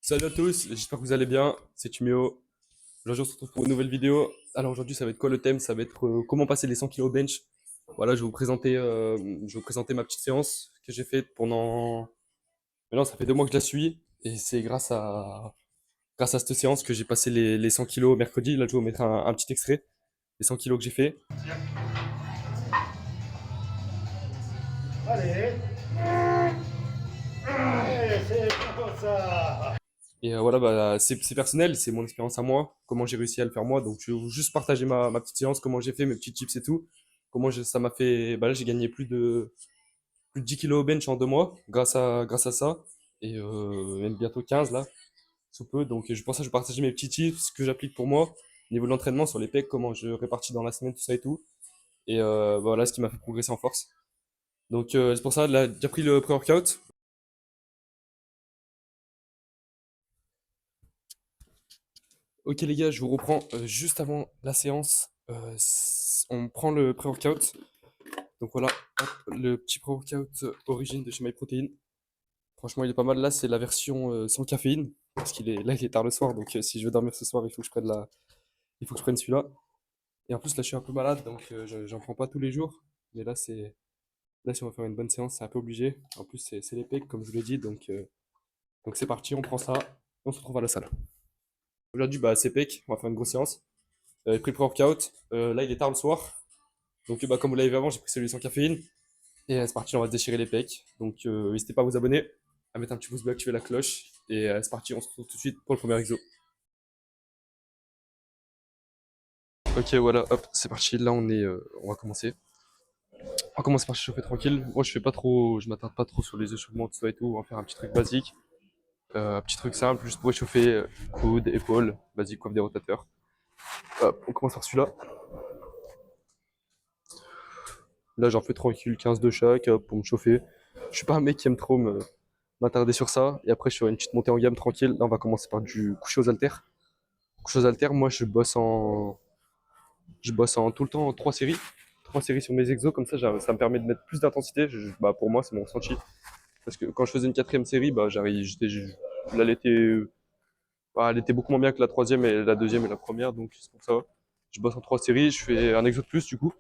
Salut à tous, j'espère que vous allez bien, c'est Tumio. Aujourd'hui on se retrouve pour une nouvelle vidéo. Alors aujourd'hui ça va être quoi le thème? Ça va être comment passer les 100 kilos au bench. Voilà, je vais vous présenter ma petite séance que j'ai faite pendant... Maintenant ça fait 2 mois que je la suis et c'est grâce à cette séance que j'ai passé les 100 kilos mercredi. Là je vais vous mettre un petit extrait des 100 kilos que j'ai fait. Allez, allez, c'est bon ça. Et voilà, bah, c'est personnel, c'est mon expérience à moi, comment j'ai réussi à le faire moi. Donc, je vais juste partager ma petite séance, comment j'ai fait, mes petits tips et tout. Ça m'a fait. Bah là, j'ai gagné plus de 10 kilos au bench en 2 mois grâce à ça. Et même bientôt 15 là, sous peu. Donc, je pense que je vais partager mes petits tips, ce que j'applique pour moi, au niveau de l'entraînement sur les pecs, comment je répartis dans la semaine, tout ça et tout. Et voilà ce qui m'a fait progresser en force. Donc, c'est pour ça, là, j'ai pris le pré-workout. Ok les gars, je vous reprends juste avant la séance. On prend le pré-workout. Donc voilà, hop, le petit pré-workout origine de chez MyProtein. Franchement, il est pas mal. Là, c'est la version sans caféine. Parce il est tard le soir. Donc si je veux dormir ce soir, il faut que je prenne celui-là. Et en plus, là, je suis un peu malade. Donc j'en prends pas tous les jours. Mais là, si on va faire une bonne séance, c'est un peu obligé. En plus, c'est les pecs, comme je vous l'ai dit. Donc c'est parti, on prend ça. On se retrouve à la salle. Aujourd'hui, bah, c'est pecs. On va faire une grosse séance. J'ai pris le pré-workout. Là, il est tard le soir. Donc, bah, comme vous l'avez vu avant, j'ai pris celui sans caféine. Et c'est parti, on va se déchirer les pecs. Donc, n'hésitez pas à vous abonner, à mettre un petit pouce bleu, activer la cloche. Et c'est parti, on se retrouve tout de suite pour le premier exo. Ok, voilà, hop, c'est parti. Là, on va commencer. On va commencer par se chauffer tranquille. Moi, je m'attarde pas trop sur les échauffements, tout ça et tout. On va faire un petit truc basique. Un petit truc simple, juste pour échauffer coudes, épaules, basique, coiffe des rotateurs. Hop, on commence par celui-là. Là, j'en fais tranquille, 15 de chaque, hop, pour me chauffer. Je suis pas un mec qui aime trop m'attarder sur ça. Et après, je ferai une petite montée en gamme tranquille. Là, on va commencer par du coucher aux haltères. Coucher aux haltères, moi, je bosse en tout le temps en 3 séries. 3 séries sur mes exos, comme ça me permet de mettre plus d'intensité. Bah, pour moi, c'est mon ressenti. Parce que quand je faisais une quatrième série, bah, là, elle était beaucoup moins bien que la troisième et la deuxième et la première. Donc, c'est pour ça. Je bosse en 3 séries. Je fais un exo de plus, du coup.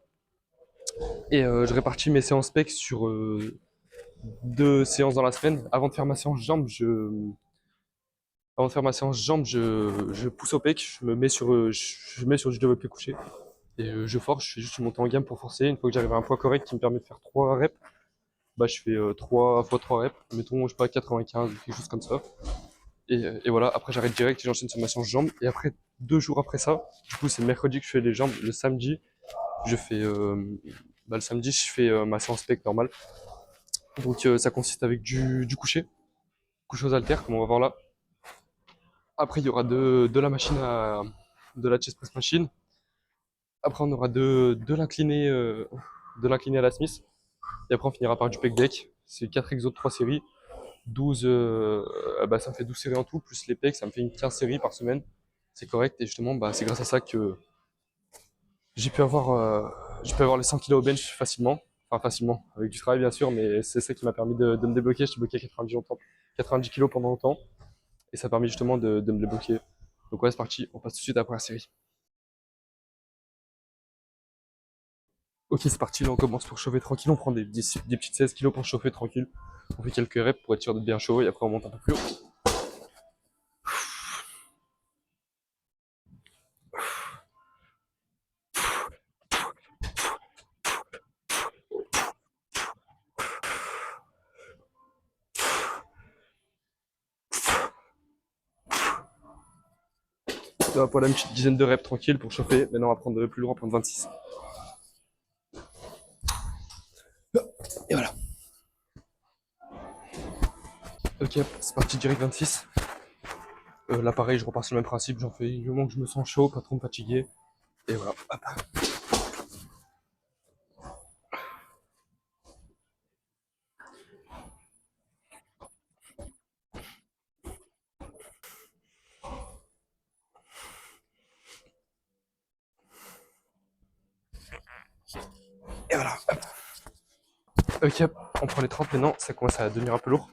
Et je répartis mes séances pecs sur 2 séances dans la semaine. Avant de faire ma séance jambes, je pousse au pec, je mets sur du développé couché et je force, je fais juste une montée en gamme pour forcer. Une fois que j'arrive à un poids correct qui me permet de faire 3 reps, bah je fais 3 fois 3 reps, mettons je sais pas 95 ou quelque chose comme ça. Et voilà, après j'arrête direct et j'enchaîne sur ma séance jambes. Et après 2 jours après ça, du coup c'est le mercredi que je fais les jambes, le samedi je fais le samedi je fais ma séance pec normale. Donc ça consiste avec du couché aux haltères comme on va voir là. Après, il y aura de la chest press machine. Après, on aura de l'incliné à la Smith. Et après, on finira par du pec deck. C'est 4 exos de 3 séries. 12, bah, ça me fait 12 séries en tout, plus les pecs, ça me fait une 15 séries par semaine. C'est correct. Et justement, bah, c'est grâce à ça que j'ai pu avoir, euh, j'ai pu avoir les 100 kilos au bench facilement. Enfin, facilement, avec du travail bien sûr, mais c'est ça qui m'a permis de me débloquer. J'étais bloqué à 90 kilos pendant longtemps. Et ça a permis justement de me débloquer. Donc ouais, c'est parti, on passe tout de suite à la première série. Ok, c'est parti, là on commence pour chauffer tranquille, on prend des petites 16 kilos pour chauffer tranquille. On fait quelques reps pour être sûr d'être bien chaud et après on monte un peu plus haut. On va prendre une petite dizaine de reps tranquille pour chauffer. Maintenant on va prendre plus lourd, on va prendre 26. Et voilà. Ok, c'est parti direct 26. Là pareil, je repars sur le même principe, j'en fais du moment que je me sens chaud, pas trop me fatiguer. Et voilà. Hop. Et voilà. Hop. Ok, on prend les 30 maintenant, ça commence à devenir un peu lourd.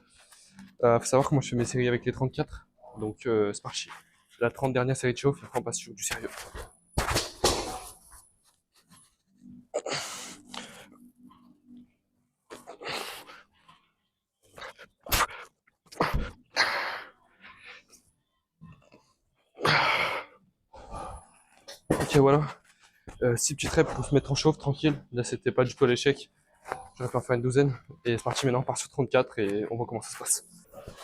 Faut savoir que moi je fais mes séries avec les 34. Donc c'est parti. La 30 dernière série de chauffe, et après on passe sur du sérieux. Ok, voilà. 6 petites reps pour se mettre en chauffe, tranquille. Là, c'était pas du tout à l'échec. J'aurais pu en faire une douzaine. Et c'est parti maintenant, on part sur 34 et on voit comment ça se passe.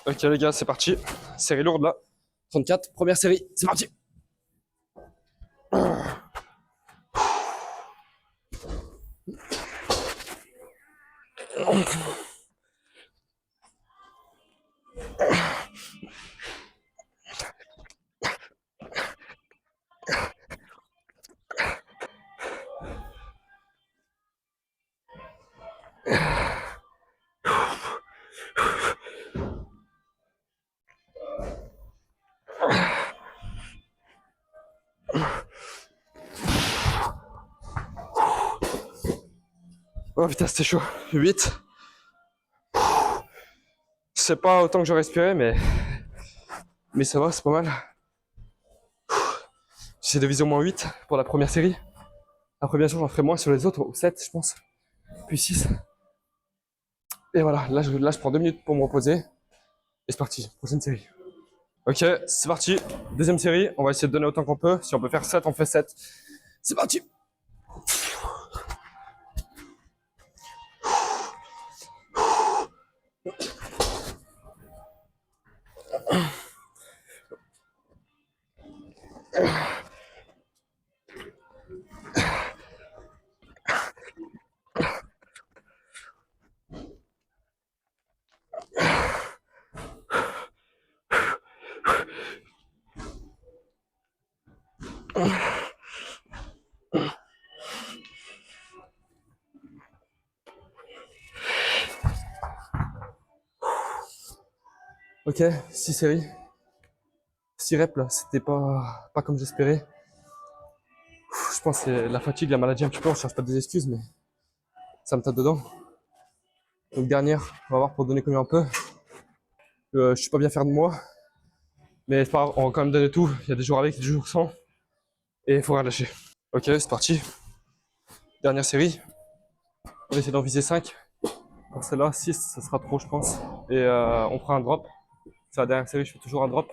Ok, les gars, c'est parti. Série lourde là. 34, première série, c'est parti. Oh putain, c'était chaud. 8. C'est pas autant que je respirais, mais ça va, c'est pas mal. J'essaie de viser au moins 8 pour la première série. Après, bien sûr, j'en ferai moins sur les autres, 7, je pense. Puis 6. Et voilà, là, je prends 2 minutes pour me reposer. Et c'est parti, prochaine série. Ok, c'est parti. Deuxième série, on va essayer de donner autant qu'on peut. Si on peut faire 7, on fait 7. C'est parti. Ok, 6 séries. 6 reps là, c'était pas comme j'espérais. Je pense que c'est la fatigue, la maladie un petit peu, on cherche pas des excuses, mais ça me tape dedans. Donc dernière, on va voir pour donner combien on peut. Je suis pas bien fier de moi, mais c'est pas grave, on va quand même donner tout. Il y a des jours avec, des jours sans, et il faut rien lâcher. Ok, c'est parti. Dernière série. On va essayer d'en viser 5. Pour celle-là, 6, ça sera trop, je pense. Et on fera un drop. C'est la dernière série, je fais toujours un drop.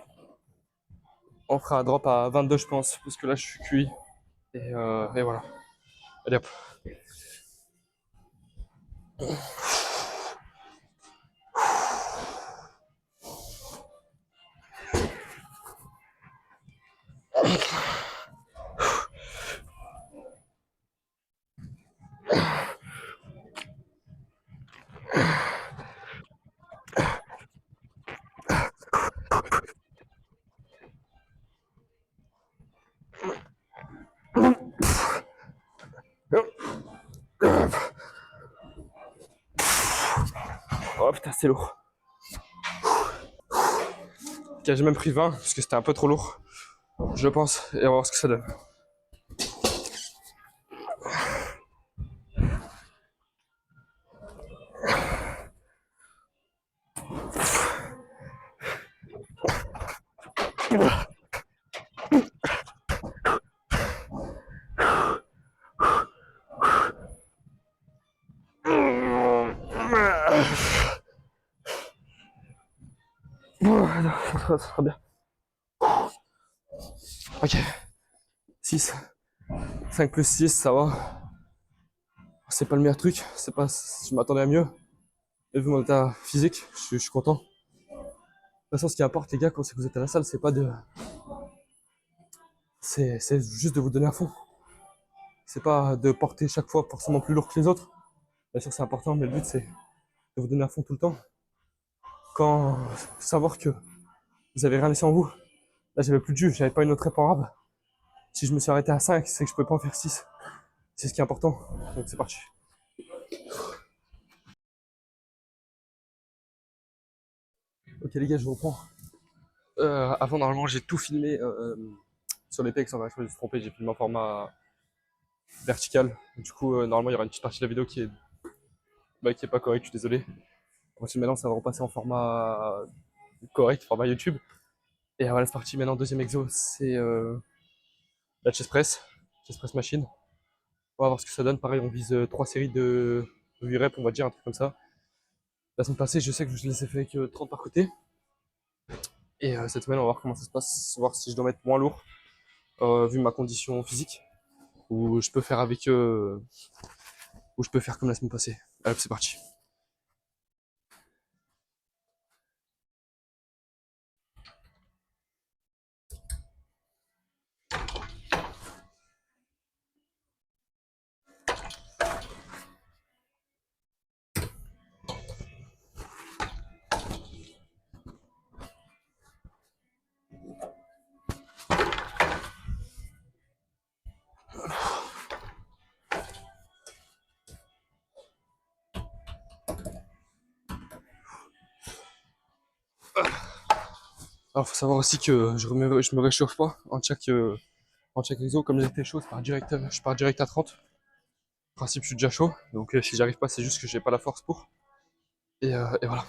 On fera un drop à 22, je pense, parce que là, je suis cuit. Et voilà. Allez hop. Oh putain, c'est lourd. Ok, j'ai même pris 20, parce que c'était un peu trop lourd, je pense. Et on va voir ce que ça donne. Ça sera bien. Ok. 6. 5 plus 6, ça va. C'est pas le meilleur truc. C'est pas, je m'attendais à mieux. Et vu mon état physique, je suis content. De toute façon, ce qui importe, les gars, quand c'est que vous êtes à la salle, c'est pas de. C'est juste de vous donner à fond. C'est pas de porter chaque fois forcément plus lourd que les autres. Bien sûr, c'est important, mais le but, c'est de vous donner à fond tout le temps. Quand savoir que vous avez rien laissé en vous. Là, j'avais plus de jus, j'avais pas une autre rep en rab. Si je me suis arrêté à 5, c'est que je pouvais pas en faire 6. C'est ce qui est important. Donc, c'est parti. Ok, les gars, je reprends. Avant, normalement, j'ai tout filmé sur les pecs. Je me suis trompé, j'ai filmé en format vertical. Du coup, normalement, il y aura une petite partie de la vidéo qui est pas correcte, je suis désolé. Ensuite, maintenant, ça va repasser en format correct, format YouTube. Et voilà, c'est parti. Maintenant, deuxième exo, c'est la chest press machine. On va voir ce que ça donne. Pareil, on vise 3 séries de 8 reps, on va dire, un truc comme ça. La semaine passée, je sais que je les ai fait que 30 par côté. Et cette semaine, on va voir comment ça se passe, voir si je dois mettre moins lourd, vu ma condition physique, ou je peux faire avec, ou je peux faire comme la semaine passée. Allez, c'est parti. Alors, faut savoir aussi que je me réchauffe pas en chaque exo. Comme j'étais chaud, je pars direct à 30. En principe, je suis déjà chaud. Donc, si j'arrive pas, c'est juste que j'ai pas la force pour. Et voilà.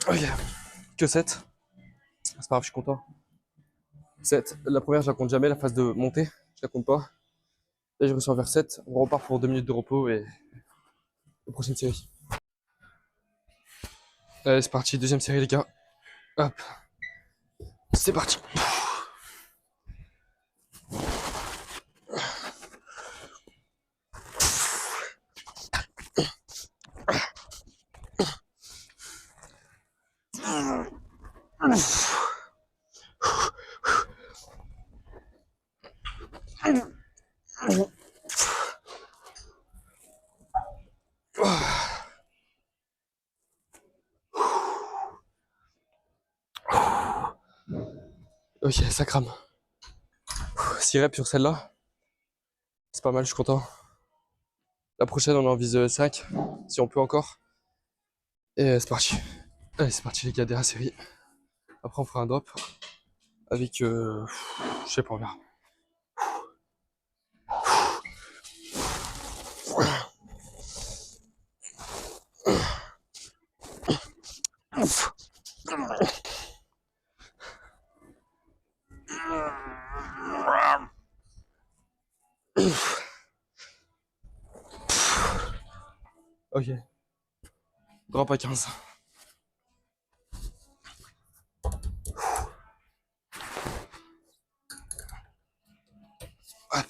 Ok. Que 7. C'est pas grave, je suis content. 7. La première, je la compte jamais. La phase de montée, je la compte pas. Là, je ressors vers 7. On repart pour 2 minutes de repos et la prochaine série. Allez, c'est parti. Deuxième série, les gars. Hop. C'est parti. Ok, ça crame. 6 reps sur celle-là. C'est pas mal, je suis content. La prochaine, on en vise 5, si on peut encore. Et c'est parti. Allez, c'est parti, les gars, dernière série. Après, on fera un drop avec. Je sais pas, on verra. Ok. Drop à 15. Hop.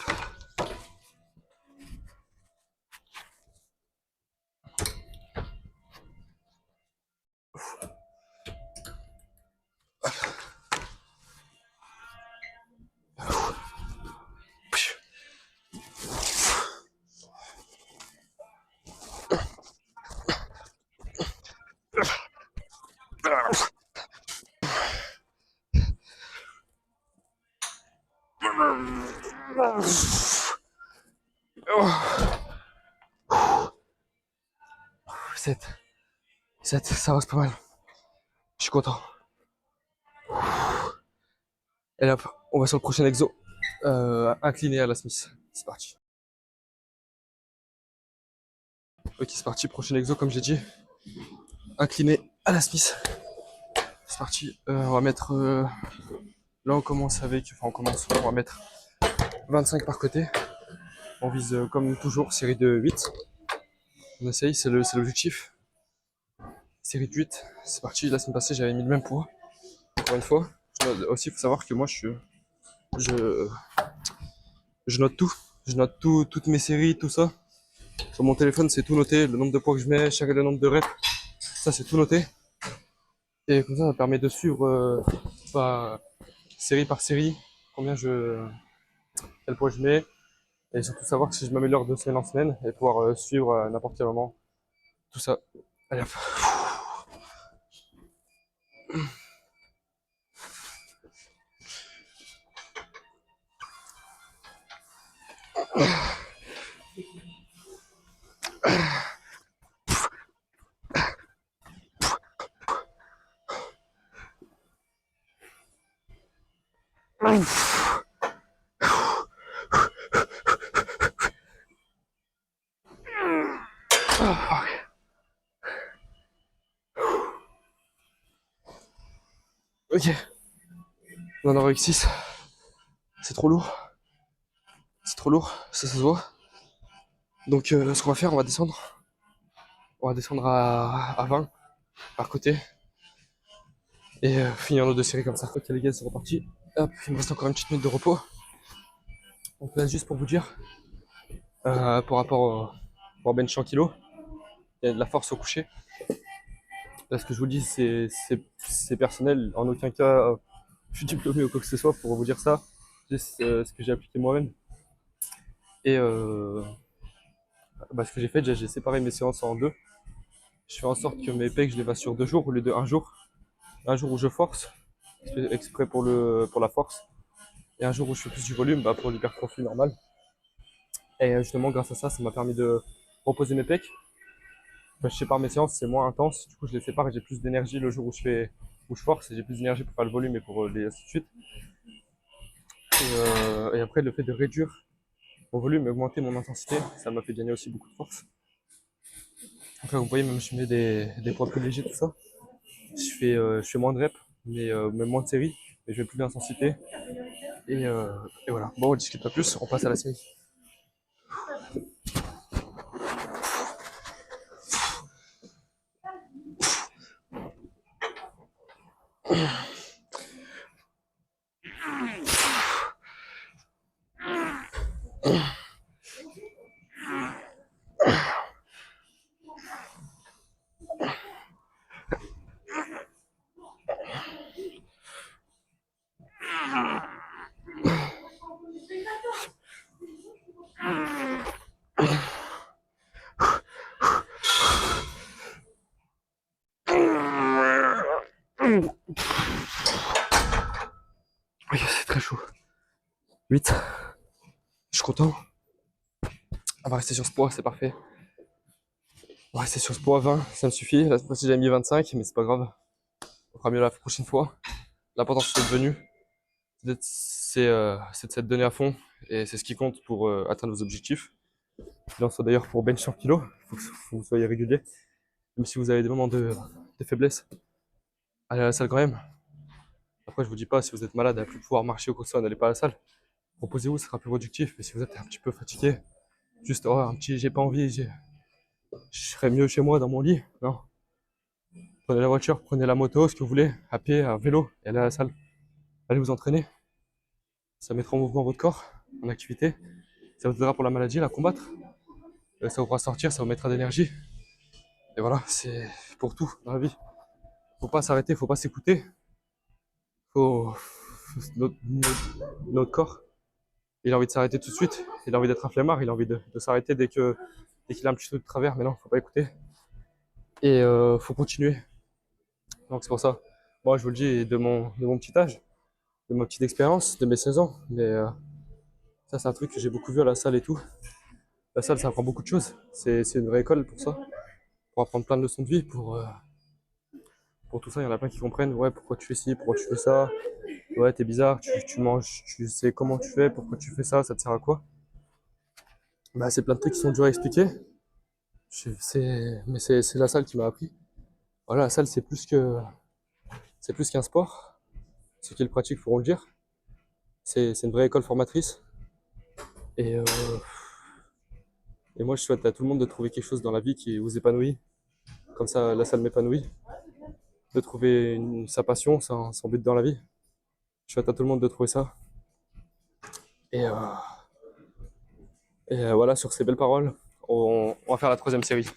Oh. 7. 7, ça va, c'est pas mal. Je suis content. Et là, on va sur le prochain exo. Incliné à la Smith. C'est parti. Ok, c'est parti. Prochain exo, comme j'ai dit. Incliné à la Smith. C'est parti. On va mettre. Là, on commence avec. Enfin, on commence. On va mettre 25 par côté. On vise, comme toujours, série de 8. On essaye, c'est l'objectif. Série de 8. C'est parti. La semaine passée, j'avais mis le même poids. Encore une fois. Aussi, il faut savoir que moi, je, je note tout. Je note tout, toutes mes séries, tout ça. Sur mon téléphone, c'est tout noté. Le nombre de poids que je mets, le nombre de reps. Ça, c'est tout noté. Et comme ça permet de suivre bah, série par série quel poids je mets. Et surtout savoir si je m'améliore de semaine en semaine et pouvoir suivre à n'importe quel moment tout ça. Allez hop. Ok, on en aura avec 6. C'est trop lourd. C'est trop lourd, ça se voit. Donc ce qu'on va faire, on va descendre. On va descendre à 20 par côté. Et finir nos 2 séries comme ça. Ok les gars, c'est reparti. Hop, il me reste encore une petite minute de repos. Donc là, juste pour vous dire, par rapport au bench 100 kg, il y a de la force au coucher. Là, ce que je vous dis, c'est personnel. En aucun cas, je suis diplômé ou quoi que ce soit pour vous dire ça. C'est ce que j'ai appliqué moi-même. Et ce que j'ai fait, j'ai séparé mes séances en 2. Je fais en sorte que mes pecs, je les fasse sur 2 jours au lieu de 1 jour. Un jour où je force, exprès pour la force. Et un jour où je fais plus du volume, pour l'hypertrophie normale. Et justement, grâce à ça, ça m'a permis de reposer mes pecs. Je sépare mes séances, c'est moins intense. Du coup, je les sépare et j'ai plus d'énergie le jour où je force. Et j'ai plus d'énergie pour faire le volume et pour ainsi de suite. Et après, le fait de réduire mon volume et augmenter mon intensité, ça m'a fait gagner aussi beaucoup de force. Donc là, vous voyez, même je mets des poids plus légers, tout ça. Je fais moins de reps, mais même moins de séries, mais je mets plus d'intensité. Et voilà. Bon, on discute pas plus, on passe à la série. Ok, c'est très chaud. 8. Je suis content. On va rester sur ce poids, c'est parfait. On va rester sur ce poids 20, ça me suffit. Là, cette fois-ci, j'avais mis 25, mais c'est pas grave. On fera mieux la prochaine fois. L'important, c'est d'être venu. C'est de s'être donné à fond. Et c'est ce qui compte pour atteindre vos objectifs. Là, soit d'ailleurs pour bench 100 kg. Faut que vous soyez régulier. Même si vous avez des moments de faiblesse, allez à la salle quand même. Après, je vous dis pas, si vous êtes malade, à plus pouvoir marcher ou quoi que ce soit, n'allez pas à la salle. Reposez-vous, ce sera plus productif. Mais si vous êtes un petit peu fatigué, juste, oh, j'ai pas envie, je serais mieux chez moi dans mon lit. Non. Prenez la voiture, prenez la moto, ce que vous voulez, à pied, à vélo, et allez à la salle. Allez vous entraîner. Ça mettra en mouvement votre corps, en activité. Ça vous aidera pour la maladie, la combattre. Ça vous fera sortir, ça vous mettra d'énergie. Et voilà, c'est pour tout dans la vie. Faut pas s'arrêter, faut pas s'écouter. Faut... notre corps, il a envie de s'arrêter tout de suite. Il a envie d'être un flemmard, il a envie de s'arrêter dès qu'il a un petit truc de travers. Mais non, faut pas écouter. Et faut continuer. Donc c'est pour ça. Moi, je vous le dis, de mon petit âge, de ma petite expérience, de mes 16 ans. Mais ça, c'est un truc que j'ai beaucoup vu à la salle et tout. La salle, ça apprend beaucoup de choses. C'est une vraie école pour ça. Pour apprendre plein de leçons de vie. Pour tout ça, il y en a plein qui comprennent. Ouais, pourquoi tu fais ci, pourquoi tu fais ça. Ouais, t'es bizarre, tu manges, tu sais comment tu fais, pourquoi tu fais ça te sert à quoi. C'est plein de trucs qui sont durs à expliquer. Mais c'est la salle qui m'a appris. Voilà, la salle, c'est plus qu'un sport. Ceux qui le pratiquent pourront le dire. C'est une vraie école formatrice. Et, euh, et moi, je souhaite à tout le monde de trouver quelque chose dans la vie qui vous épanouit. Comme ça, la salle m'épanouit. De trouver sa passion, son but dans la vie. Je souhaite à tout le monde de trouver ça. Et, euh, voilà, sur ces belles paroles, on va faire la 3e série.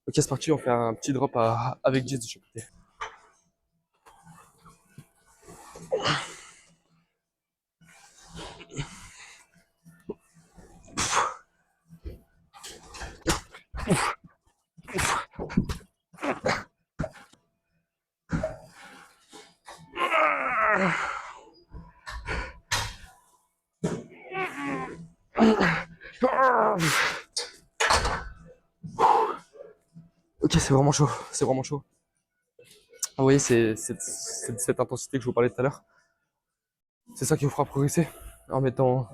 Ok, c'est parti, on fait un petit drop avec 10 de chaque côté. Ok, c'est vraiment chaud, c'est vraiment chaud. Vous voyez, c'est cette intensité que je vous parlais tout à l'heure. C'est ça qui vous fera progresser. En mettant.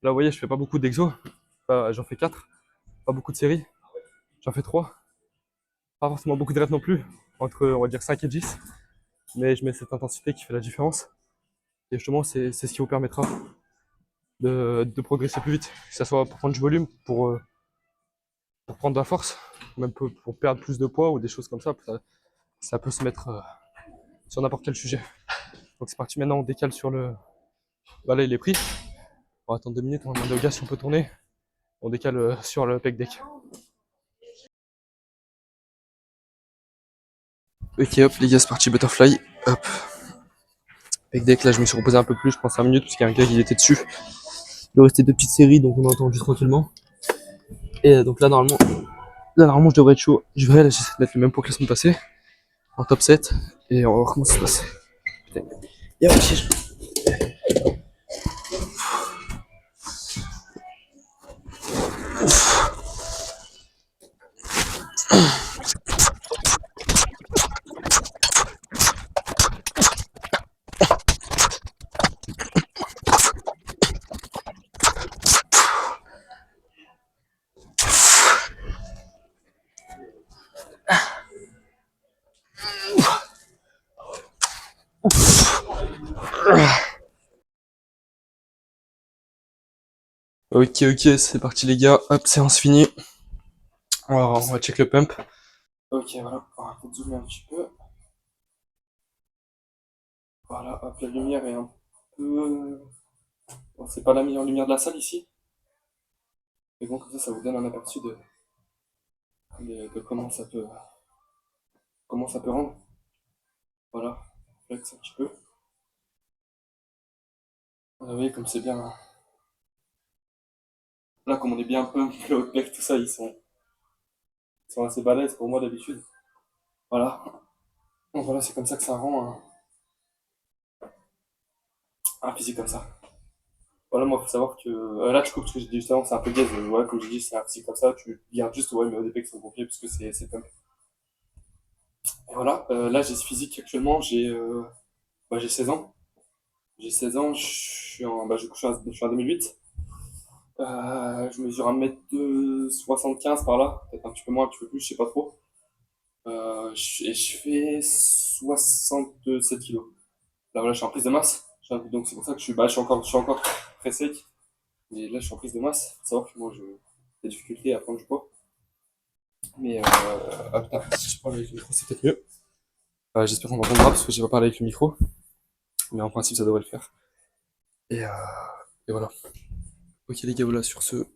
Là, vous voyez, je fais pas beaucoup d'exos. J'en fais 4. Pas beaucoup de séries. J'en fais 3. Pas forcément beaucoup de reps non plus. Entre, on va dire, 5 et 10. Mais je mets cette intensité qui fait la différence. Et justement, c'est ce qui vous permettra de progresser plus vite. Que ce soit pour prendre du volume, pour prendre de la force, même pour perdre plus de poids ou des choses comme ça. Ça peut se mettre sur n'importe quel sujet. Donc c'est parti, maintenant on décale sur le. Bah là il est pris. On va attendre 2 minutes, on va demander au gars si on peut tourner. On décale sur le pec deck. Ok hop les gars, c'est parti butterfly. Hop. Pec deck, là je me suis reposé un peu plus, je pense 5 minutes parce qu'il y a un gars qui était dessus. Il doit rester 2 petites séries donc on a entendu tranquillement. Et donc là normalement je devrais être chaud. Je vais là j'essaie de mettre le même poids que la semaine passée. En top 7. Et on va voir comment ça se passe. Putain. Et ouais, ok, ok, c'est parti les gars. Hop, séance finie. Alors, on va check le pump. Ok, voilà. On va peut-être zoomer un petit peu. Voilà, hop, la lumière est un peu. Bon, c'est pas la meilleure lumière de la salle ici. Mais bon, comme ça vous donne un aperçu de comment ça peut rendre. Voilà, flex un petit peu. Vous voyez comme c'est bien. Là, comme on est bien pump, le hot leg, tout ça, ils sont assez balèzes pour moi d'habitude. Voilà. Donc voilà, c'est comme ça que ça rend un physique comme ça. Voilà, moi, faut savoir que. Là, tu coupes ce que j'ai dit juste avant, c'est un peu gaze. Ouais, comme j'ai dit, c'est un physique comme ça, tu gardes juste, ouais, mais au départ, qui sont gonflés parce que c'est pump. Et voilà, là, j'ai ce physique actuellement, j'ai 16 ans. J'ai 16 ans, je suis en 2008. Je mesure 1m75 par là, peut-être un petit peu moins, un petit peu plus, je sais pas trop. Et je fais 67 kilos. Là, voilà, je suis en prise de masse. Donc, c'est pour ça que je suis encore très sec. Mais là, je suis en prise de masse. Faut savoir que moi, j'ai des difficultés à prendre du poids. Mais, ah putain, si je parle avec le micro, c'est peut-être mieux. J'espère qu'on m'entendra parce que j'ai pas parlé avec le micro. Mais en principe, ça devrait le faire. Et, euh, et voilà. Ok, les gars, voilà, sur ce,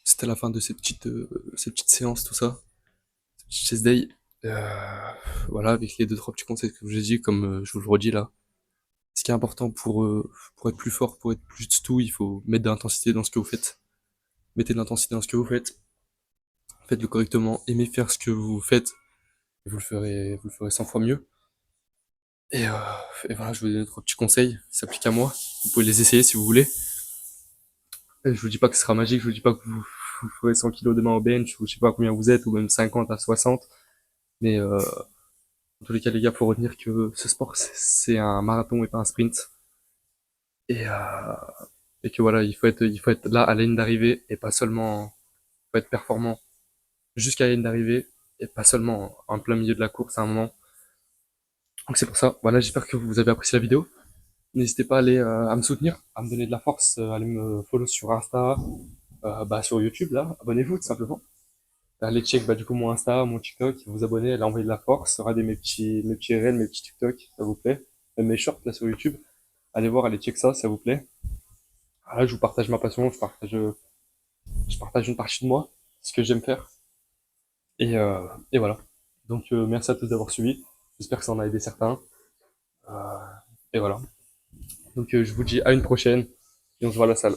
c'était la fin de cette petite séance, tout ça. Cette petite chest day. Euh, voilà, avec les 2-3 petits conseils que j'ai dit, comme je vous le redis là. Ce qui est important pour être plus fort, pour être plus de tout, il faut mettre de l'intensité dans ce que vous faites. Mettez de l'intensité dans ce que vous faites. Faites-le correctement. Aimez faire ce que vous faites. Et vous le ferez 100 fois mieux. Et, euh, et voilà, je vous donne 3 petits conseils. Ils s'appliquent à moi. Vous pouvez les essayer si vous voulez. Et je vous dis pas que ce sera magique. Je vous dis pas que vous ferez 100 kilos demain au bench. Ou je sais pas combien vous êtes. Ou même 50 à 60. Mais en tous les cas, les gars, faut retenir que ce sport, c'est un marathon et pas un sprint. Et, euh, et que voilà, il faut être là à la ligne d'arrivée et pas seulement, faut être performant jusqu'à la ligne d'arrivée et pas seulement en plein milieu de la course à un moment. Donc c'est pour ça. Voilà, j'espère que vous avez apprécié la vidéo. N'hésitez pas à me soutenir, à me donner de la force, à aller me follow sur Insta, sur YouTube là. Abonnez-vous tout simplement. Allez check du coup mon Insta, mon TikTok, vous abonner, allez envoyer de la force, regardez mes petits réels, mes petits TikTok, ça vous plaît. Même mes shorts là sur YouTube. Allez voir, allez check ça, ça vous plaît. Là, je vous partage ma passion, je partage une partie de moi, ce que j'aime faire. Et voilà. Donc merci à tous d'avoir suivi. J'espère que ça en a aidé certains. Euh, et voilà. Donc je vous dis à une prochaine et on se voit à la salle.